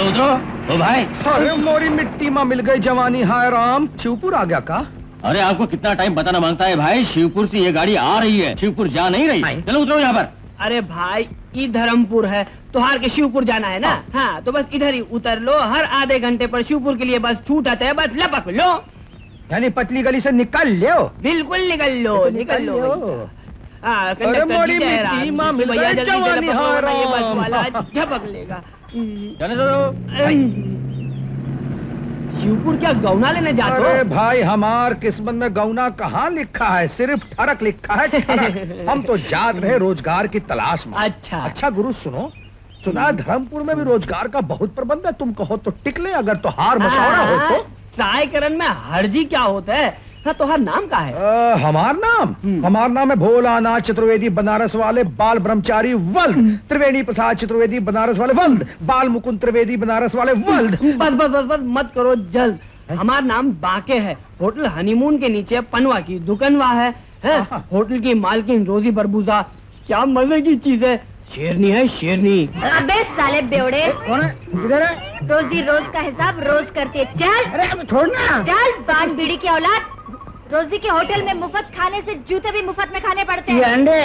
उतरो। ओ भाई, अरे मोरी मिट्टी में मिल गई जवानी, हाय राम। शिवपुर आ गया का? अरे आपको कितना टाइम बताना मांगता है भाई, शिवपुर से ये गाड़ी आ रही है, शिवपुर जा नहीं रही। चलो उतरो यहाँ पर। अरे भाई, ये धर्मपुर है, तुहार के शिवपुर जाना है ना? हाँ, तो बस इधर ही उतर लो। हर आधे घंटे पर शिवपुर के लिए बस छूटता है, बस लपक लो। यानी पतली गली से निकल लो। बिल्कुल निकल लो, निकल लो। अरे मोरी मिट्टी में मिल गई जवानी, हाय राम। ये बस वाला झपक लेगा। जाने दो। शिवपुर क्या गौना लेने जाते हो? अरे भाई, हमार किस्मत में गौना कहाँ लिखा है, सिर्फ ठरक लिखा है, ठरक। हम तो जात रहे रोजगार की तलाश में। अच्छा गुरु सुनो, सुना धर्मपुर में भी रोजगार का बहुत प्रबंध है। तुम कहो तो टिकले, अगर तो हार मशवरा हो तो। ट्राई करन में हर्जी क्या होता है? हाँ, तुम्हारा नाम क्या है? हमार नाम है भोलानाथ चतुर्वेदी बनारस वाले बाल ब्रह्मचारी वल्द, त्रिवेणी प्रसाद चतुर्वेदी बनारस वाले वल्द, बाल मुकुंद त्रिवेदी बनारस वाले वल्द। बस बस बस बस मत करो जल्द। हमारा नाम बाके है। होटल हनीमून के नीचे पनवा की दुकानवा है। होटल की मालकिन रोजी बरबूजा, क्या मजे की चीज है, शेरनी है शेरनी। अबे साले बेवड़े, कौन है? किधर है? रोजी रोज का हिसाब रोज करती है। चल। अरे छोड़ना। चल, बाल बीड़ी की औलाद। रोजी के होटल में मुफ्त खाने से जूते भी मुफ्त में खाने पड़ते हैं। ये अंडे।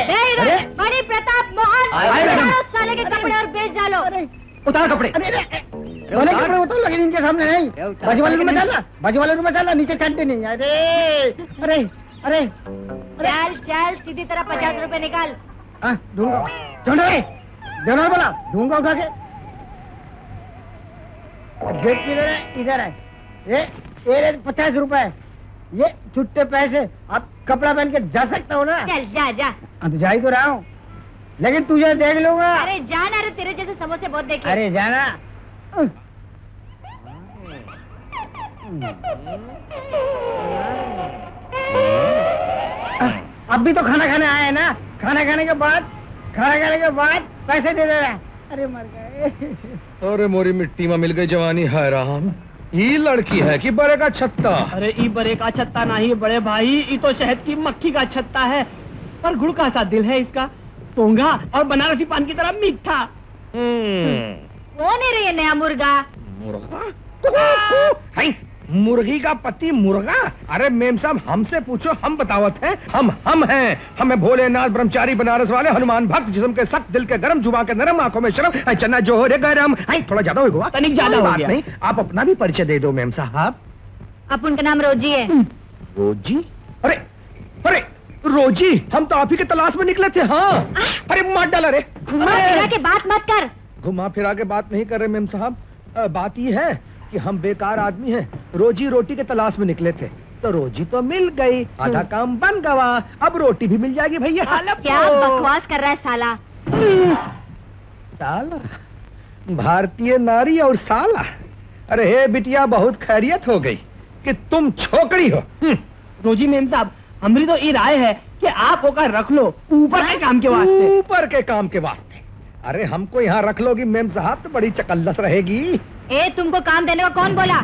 बड़ी प्रताप मोहन, साले के कपड़े और बेच डालो। उतार कपड़े। भले कपड़े उतार, लेकिन इनके सामने नहीं। बाजू वाले रूम में चलना, बाजू वाले रूम में चलना, नीचे चढ़ते नहीं। अरे अरे अरे चल चल, सीधी तरह 50 रुपए निकाल। दूंगा। जनरल बोला दूंगा उठा के। जेब किधर है? इधर है। ये 50 रुपए, ये छुट्टे पैसे। आप कपड़ा पहन के जा सकता हो ना? चल जा जा। अब जा ही तो रहा हूँ, लेकिन तुझे देख लूंगा। अरे जाना रे, तेरे जैसे समोसे बहुत देखे। अरे जाना। अब भी तो खाना खाने आए हैं ना? खाना खाने के बाद पैसे दे दे रहा। अरे मर गए। अरे मोरी मिट्टी में मिल गई जवानी, हाय राम। ये लड़की है कि बड़े का छत्ता? अरे ई बड़े का छत्ता नहीं बड़े भाई, ये तो शहद की मक्खी का छत्ता है, पर गुड़ का सा दिल है इसका, सोंगा और बनारसी पान की तरह मीठा। कौन है रे ये नया मुर्गा? मुर्गी का पति मुर्गा? अरे मेम साहब, हमसे पूछो, हम बतावत हैं। हम हैं, हमें भोलेनाथ ब्रह्मचारी बनारस वाले हनुमान भक्त, जिस्म के सख्त दिल के गरम, जुबान के नरम, आंखों में शर्म, चन्ना जो हो रे गरम। थोड़ा ज्यादा हो गया, तनिक ज्यादा हो गया। नहीं, आप अपना भी परिचय दे दो मेम साहब। अब उनका नाम रोजी है। रोजी? अरे अरे रोजी, हम तो आप ही के तलाश में निकले थे। हाँ, अरे मार डाला रे। घुमा फिरा के बात मत कर। घुमा फिरा के बात नहीं कर रहे मेम साहब, बात ये है कि हम बेकार आदमी हैं, रोजी रोटी के तलाश में निकले थे, तो रोजी तो मिल गई, आधा काम बन गवा, अब रोटी भी मिल जाएगी भैया। क्या बकवास कर रहा है साला? साला? भारतीय नारी और साला? अरे हे बिटिया, बहुत खैरियत हो गई कि तुम छोकरी हो। रोजी मेम साहब, हमारी तो ये राय है कि आप होकर रख लो, ऊपर के काम के वास्ते। ऊपर के काम के वास्ते? अरे हमको यहाँ रख लोगी मेम साहब तो बड़ी चकल्लस रहेगी। तुमको काम देने को कौन बोला?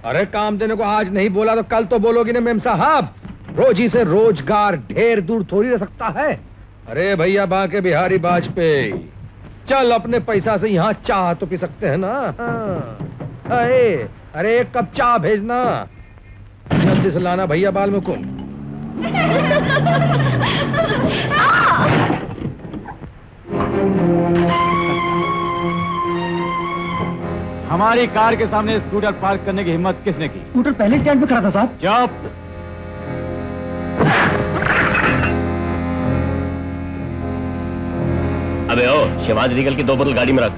अरे काम देने को आज नहीं बोला तो कल तो बोलोगी ना मेम साहब। रोजी से रोजगार ढेर दूर थोड़ी रह सकता है। अरे भैया बांके बिहारी वाजपेयी, चल अपने पैसा से यहाँ चाह तो पी सकते हैं ना। अरे एक कप चाह भेजना, जल्दी से लाना भैया बाल मुकुंद। हमारी कार के सामने स्कूटर पार्क करने की हिम्मत किसने की? स्कूटर पहले स्टैंड पे खड़ा था साहब। चुप। अबे ओ, शिवाज रीगल की 2 बोतल गाड़ी में रख।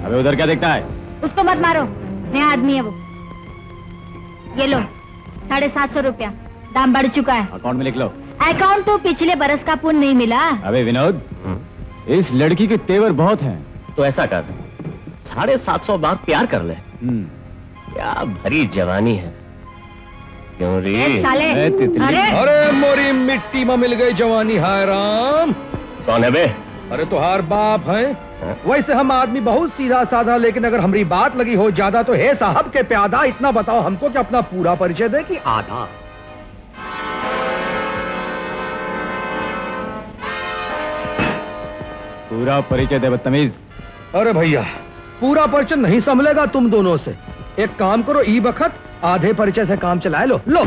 अबे उधर क्या देखता है? उसको मत मारो, नया आदमी है वो। ये लो 750 रुपया, दाम बढ़ चुका है। अकाउंट में लिख लो। अकाउंट तो पिछले बरस का पुण्य नहीं मिला। अबे विनोद, इस लड़की के तेवर बहुत हैं। तो ऐसा कर, 750 बार प्यार कर ले। क्या भरी जवानी है, क्यों रे? साले, अरे मोरी मिट्टी में मिल गई जवानी, हाय राम। कौन है बे? अरे तुहार बाप है। वैसे हम आदमी बहुत सीधा साधा, लेकिन अगर हमारी बात लगी हो ज्यादा तो हे साहब के प्यादा, इतना बताओ हमको कि अपना पूरा परिचय दे कि आधा। पूरा परिचय दे बदतमीज। अरे भैया, पूरा परिचय नहीं संभलेगा तुम दोनों से। एक काम करो, ई बखत आधे परिचय से काम चलाए लो। लो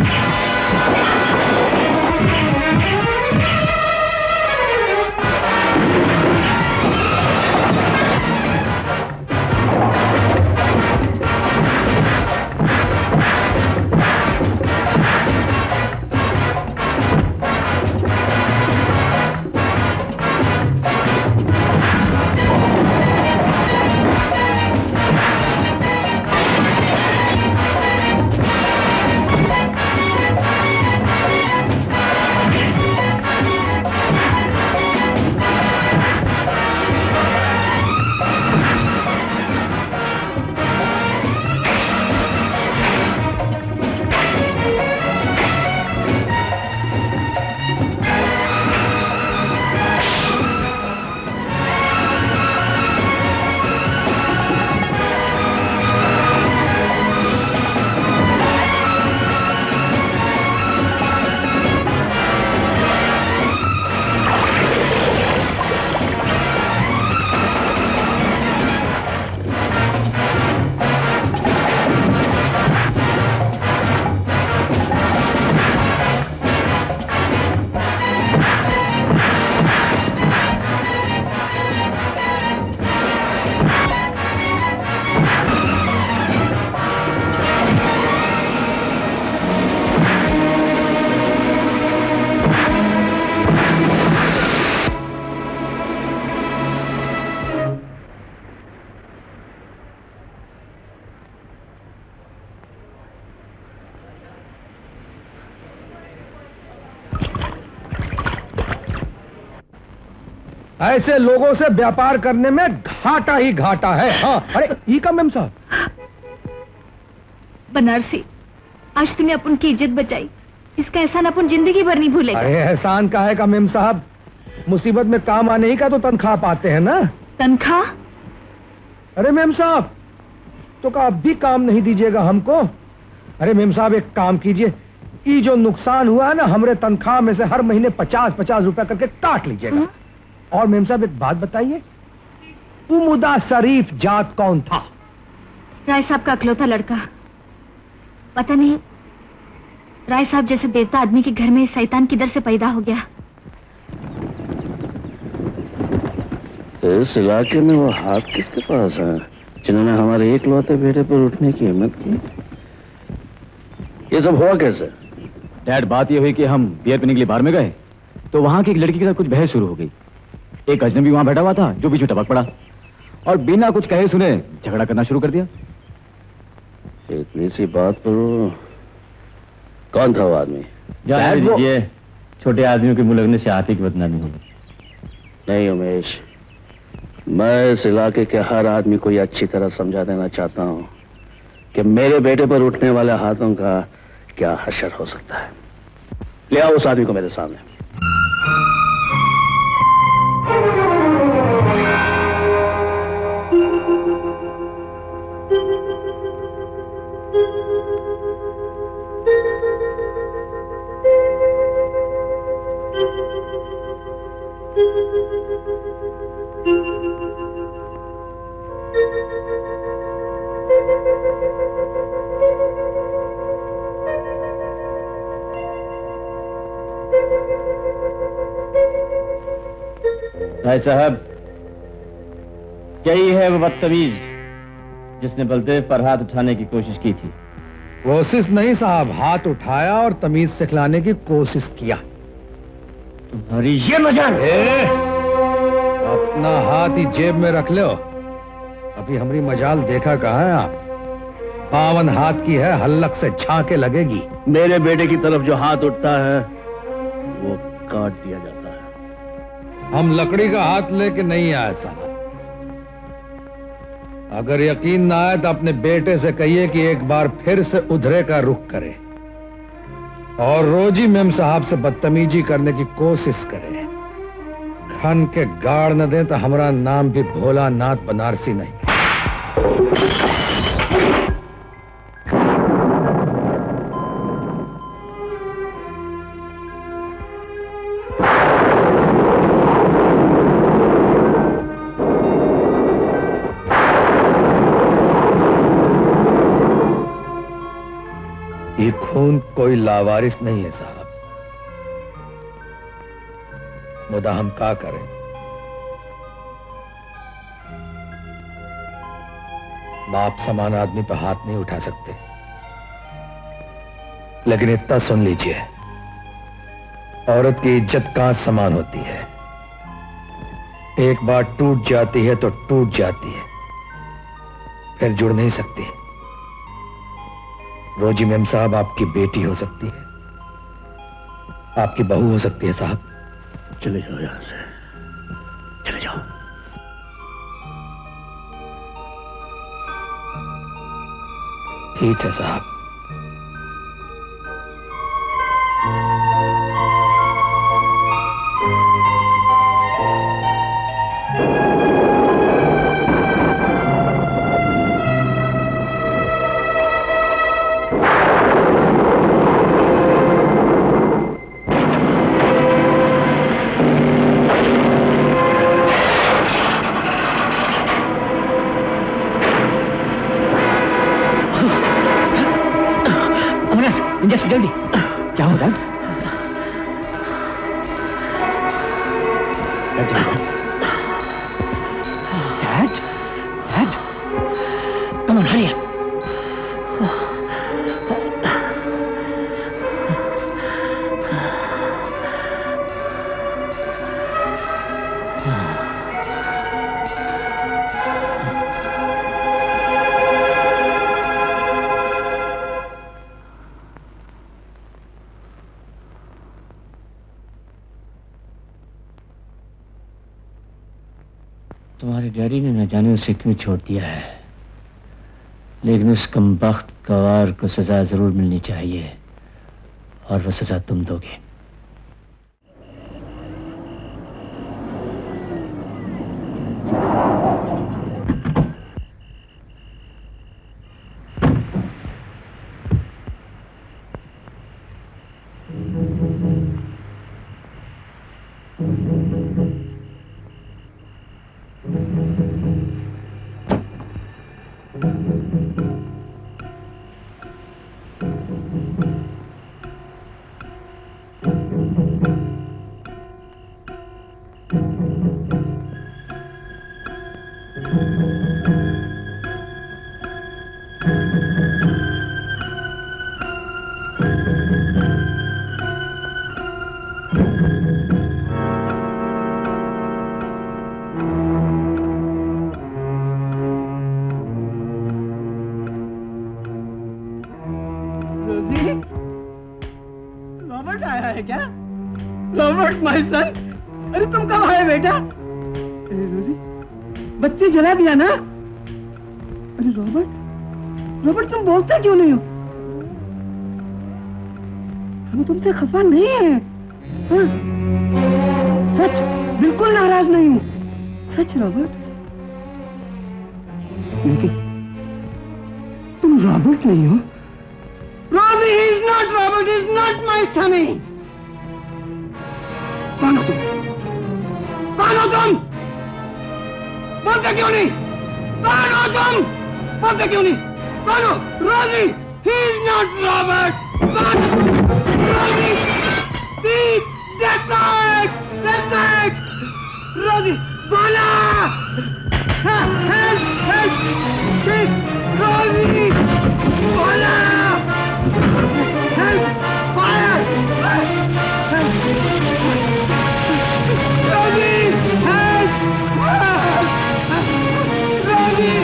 ऐसे लोगों से व्यापार करने में घाटा ही घाटा है। हाँ, अरे ई का मेम साहब। बनारसी, आज तूने अपन की इज्जत बचाई, इसका एहसान अपन जिंदगी भर नहीं भूलेगा। अरे एहसान काहे का मेम साहब, मुसीबत में काम आने ही का तो तनख्वाह पाते हैं ना। तनख्वाह? अरे मेम साहब, तो का अब भी काम नहीं दीजिएगा हमको? अरे मेम साहब एक काम कीजिए, ये जो नुकसान हुआ है ना, हमरे तनख्वाह में से हर महीने 50-50 रुपया करके काट लीजिएगा। और मेम साहब एक बात बताइए, उमुदा शरीफ जात कौन था? राय साहब का अकलौता लड़का। पता नहीं राय साहब जैसे देवता आदमी के घर में शैतान किधर से पैदा हो गया। इस इलाके में वो हाथ किसके पास है जिन्होंने हमारे एकलौते बेटे पर उठने की हिम्मत की? ये सब हुआ कैसे? डैड, बात ये हुई कि हम बियर पीने के लिए बार में गए तो वहां की एक लड़की के साथ कुछ बहस शुरू हो गई। एक अजनबी वहां बैठा हुआ था जो बीच में टपक पड़ा और बिना कुछ कहे सुने झगड़ा करना शुरू कर दिया। इतनी सी बात पर कौन था वो आदमी? जाने दीजिए, छोटे आदमियों के मुंह लगने से हाथी की बदनामी होगी। नहीं उमेश, मैं इस इलाके के हर आदमी को ये अच्छी तरह समझा देना चाहता हूँ कि मेरे बेटे पर उठने वाले हाथों का क्या हशर हो सकता है। ले आओ उस आदमी को मेरे सामने। भाई साहब, यही है वो बदतमीज जिसने बलदेव पर हाथ उठाने की कोशिश की थी। कोशिश नहीं साहब, हाथ उठाया और तमीज सिखलाने की कोशिश किया। तुम्हारी ये मजाल। अपना हाथ ही जेब में रख लो, अभी हमारी मजाल देखा कहाँ है आप? 52 हाथ की है, हल्लक से झांके लगेगी। मेरे बेटे की तरफ जो हाथ उठता है वो काट दिया जाता है। हम लकड़ी का हाथ लेके नहीं आए साहब। अगर यकीन ना आए तो अपने बेटे से कहिए कि एक बार फिर से उधरे का रुख करे और रोजी मेम साहब से बदतमीजी करने की कोशिश करे। खन के गाड़ न दे तो हमारा नाम भी भोलानाथ बनारसी नहीं। खून कोई लावारिस नहीं है साहब। मुदा हम क्या करें? बाप समान आदमी पर हाथ नहीं उठा सकते। लेकिन इतना सुन लीजिए, औरत की इज्जत कांच समान होती है। एक बार टूट जाती है तो टूट जाती है, फिर जुड़ नहीं सकती। रोजी मेम साहब आपकी बेटी हो सकती है, आपकी बहू हो सकती है साहब। चले जाओ यहां से, चले जाओ। ठीक है साहब। इंजेक्शन जल्दी। क्या हो रहा है? डैड, डैड, कम ऑन हरी। तुम्हारे डैडी ने न जाने उसे क्यों छोड़ दिया है, लेकिन उस कमबख्त गवार को सजा जरूर मिलनी चाहिए, और वो सजा तुम दोगे। रॉबर्ट आया है क्या? रॉबर्ट माय सन, अरे तुम कब आए बेटा? अरे रोजी, बत्ती जला दिया ना? अरे रॉबर्ट, रॉबर्ट तुम बोलते क्यों नहीं हो? हम तुमसे खफा नहीं है। हाँ? सच, बिल्कुल नाराज नहीं हूँ, सच रॉबर्ट। लेकिन तुम रॉबर्ट नहीं हो। Rosie, he is not Robert, he is not my sonny. कौन हो तुम? कौन हो तुम? बोलते क्यों नहीं? कौन हो तुम? बोलते क्यों नहीं? कौन हो? Rosie, he is not Robert. कौन हो तुम? Rosie, thief, desperate, desperate. Rosie, बोला! Help, help, thief, Rosie, बोला! Help! Fire! Help! Rosie! Help! Rosie!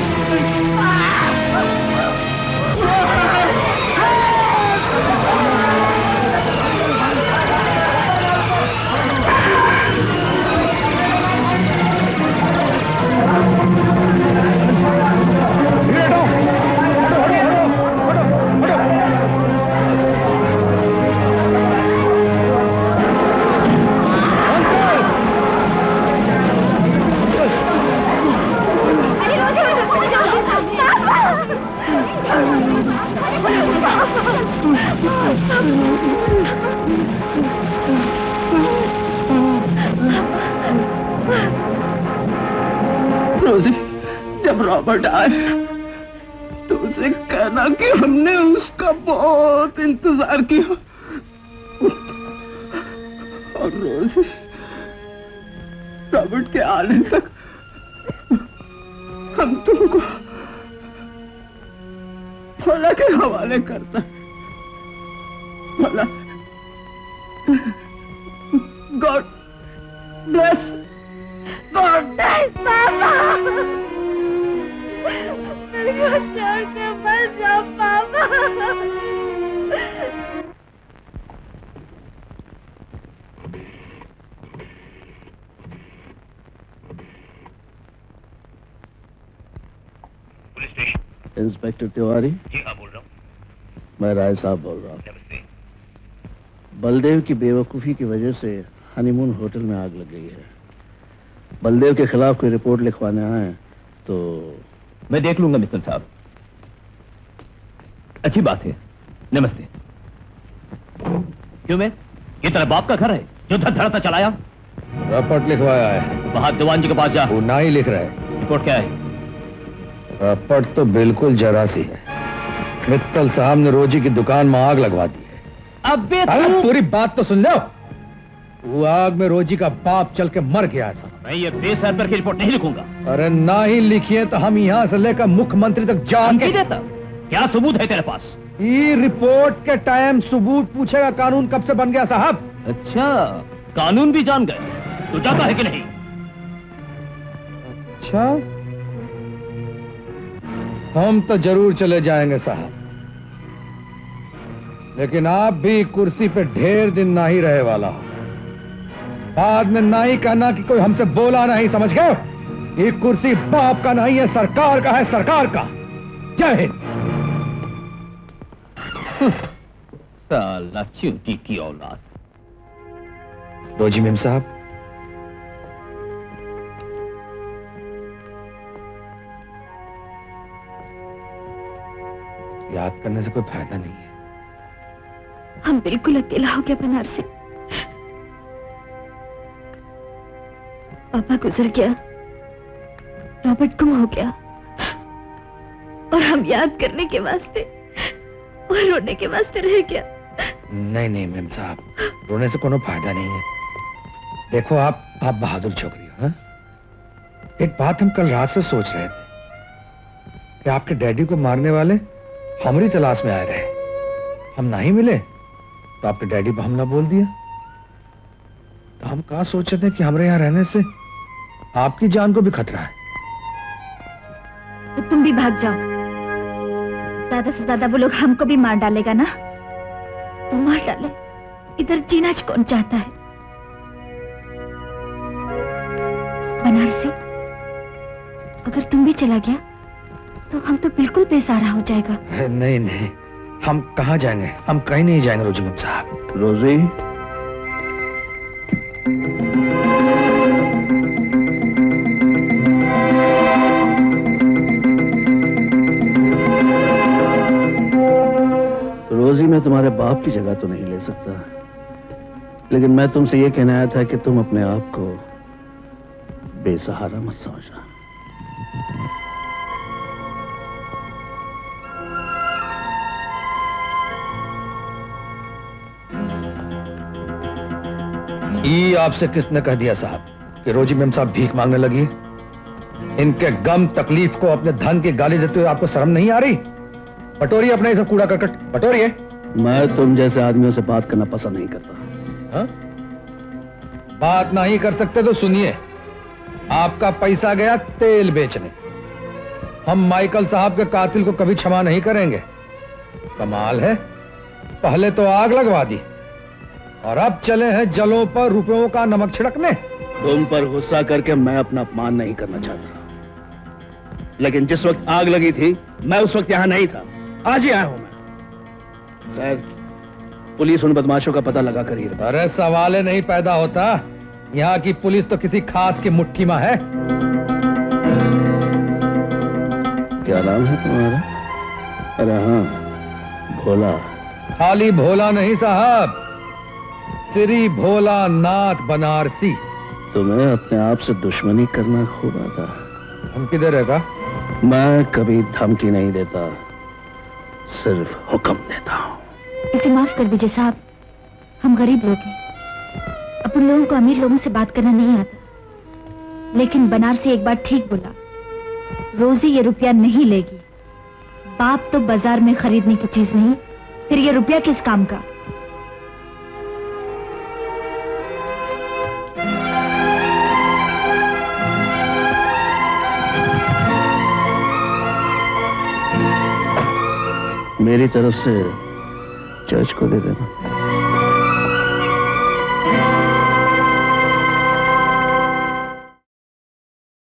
रोजी, जब रॉबर्ट आए तो उसे कहना कि हमने उसका बहुत इंतजार किया और रोज रॉबर्ट के आने तक हम तुमको भोला के हवाले करता। भोला, गॉड ब्लेस, गॉड ब्लेस पापा। मेरे को छोड़ के मत जाओ पापा। Police station. इंस्पेक्टर तिवारी? जी हाँ, बोल रहा हूँ। मैं राय साहब बोल रहा हूँ। बलदेव की बेवकूफी की वजह से हनीमून होटल में आग लग गई है। बलदेव के खिलाफ कोई रिपोर्ट लिखवाने आए तो मैं देख लूंगा मित्तल साहब। अच्छी बात है। नमस्ते। क्यों मैं? ये तेरा बाप का घर है जो धड़धड़ाता चलाया? रपट लिखवाया है। वहां दीवान जी के पास जा। वो ना ही लिख रहा है। रिपोर्ट क्या है? रपट तो बिल्कुल जरा सी है। मित्तल साहब ने रोजी की दुकान में आग लगवा दी है। अबे पूरी बात तो सुन लो। वो आग में रोजी का बाप चल के मर गया ऐसा। मैं ये बेसर पर की रिपोर्ट नहीं लिखूंगा। अरे ना ही लिखिए तो हम यहाँ से लेकर मुख्यमंत्री तक जाके देता। क्या सबूत है तेरे पास? ये रिपोर्ट के टाइम सबूत पूछेगा कानून कब से बन गया साहब? अच्छा, कानून भी जान गए। तो जाता है कि नहीं? अच्छा, हम तो जरूर चले जाएंगे साहब, लेकिन आप भी कुर्सी पे ढेर दिन ना ही रहे वाला हो। बाद में ना ही कहना कि कोई हमसे बोला नहीं, समझ गए? ये कुर्सी बाप का नहीं है, सरकार का है, सरकार का। जय हिंद। साला चूंटी की औलाद। रोजी मेम साहब, याद करने से कोई फायदा नहीं है। हम बिल्कुल अकेला हो गया बनारसी। पापा गुजर गया, रॉबर्ट गुम हो गया, और हम याद करने के वास्ते और रोने के वास्ते रह गया। नहीं नहीं मेम साहब, रोने से कोनो फायदा नहीं है। देखो आप बहादुर छोकरी हो। हाँ? एक बात हम कल रात से सोच रहे थे कि आपके डैडी को मारने वाले हमारी तलाश में आए रहे। हम नहीं मिले तो आपके डैडी पर हमला बोल दिया। तो हम कहा सोचे थे कि हमारे यहाँ रहने से आपकी जान को भी खतरा है। तो तुम भी भाग जाओ। ज्यादा से ज्यादा वो लोग हमको भी मार डालेगा ना, तो मार डाले। इधर जीना कौन चाहता है? बनारसी, अगर तुम भी चला गया तो हम तो बिल्कुल बेसहारा हो जाएगा। नहीं नहीं, हम कहाँ जाएंगे? हम कहीं नहीं जाएंगे रोजी मेम साहब। रोजी, रोजी, मैं तुम्हारे बाप की जगह तो नहीं ले सकता, लेकिन मैं तुमसे ये कहना आया था कि तुम अपने आप को बेसहारा मत समझना। ये आपसे किसने कह दिया साहब कि रोजी मेम साहब भीख मांगने लगी? इनके गम तकलीफ को अपने धन की गाली देते हुए आपको शर्म नहीं आ रही? बटोरिए अपने सब कूड़ा करकट, बटोरिए। मैं तुम जैसे आदमियों से बात करना पसंद नहीं करता। हा? बात नहीं कर सकते तो सुनिए, आपका पैसा गया तेल बेचने। हम माइकल साहब के कातिल को कभी क्षमा नहीं करेंगे। कमाल है, पहले तो आग लगवा दी और अब चले हैं जलों पर रुपयों का नमक छिड़कने। तुम पर गुस्सा करके मैं अपना अपमान नहीं करना चाहता, लेकिन जिस वक्त आग लगी थी मैं उस वक्त यहां नहीं था। आज ही आया हूं मैं। सर, पुलिस उन बदमाशों का पता लगा कर ही रही। अरे सवाल ही नहीं पैदा होता। यहाँ की पुलिस तो किसी खास की मुट्ठी में है। क्या नाम है तुम्हारा? अरे हाँ, भोला। खाली भोला नहीं साहब, श्री भोला नाथ बनारसी। तुम्हें अपने आप से दुश्मनी करना खूब आता। हम किधर रहेगा? मैं कभी धमकी नहीं देता, सिर्फ हुक्म देता हूं। इसे माफ कर दीजिए साहब, हम गरीब लोग हैं, अपन लोगों को अमीर लोगों से बात करना नहीं आता। लेकिन बनारसी एक बात ठीक बोला, रोजी ये रुपया नहीं लेगी। बाप तो बाजार में खरीदने की चीज नहीं, फिर ये रुपया किस काम का? मेरी तरफ से चर्च को दे देना।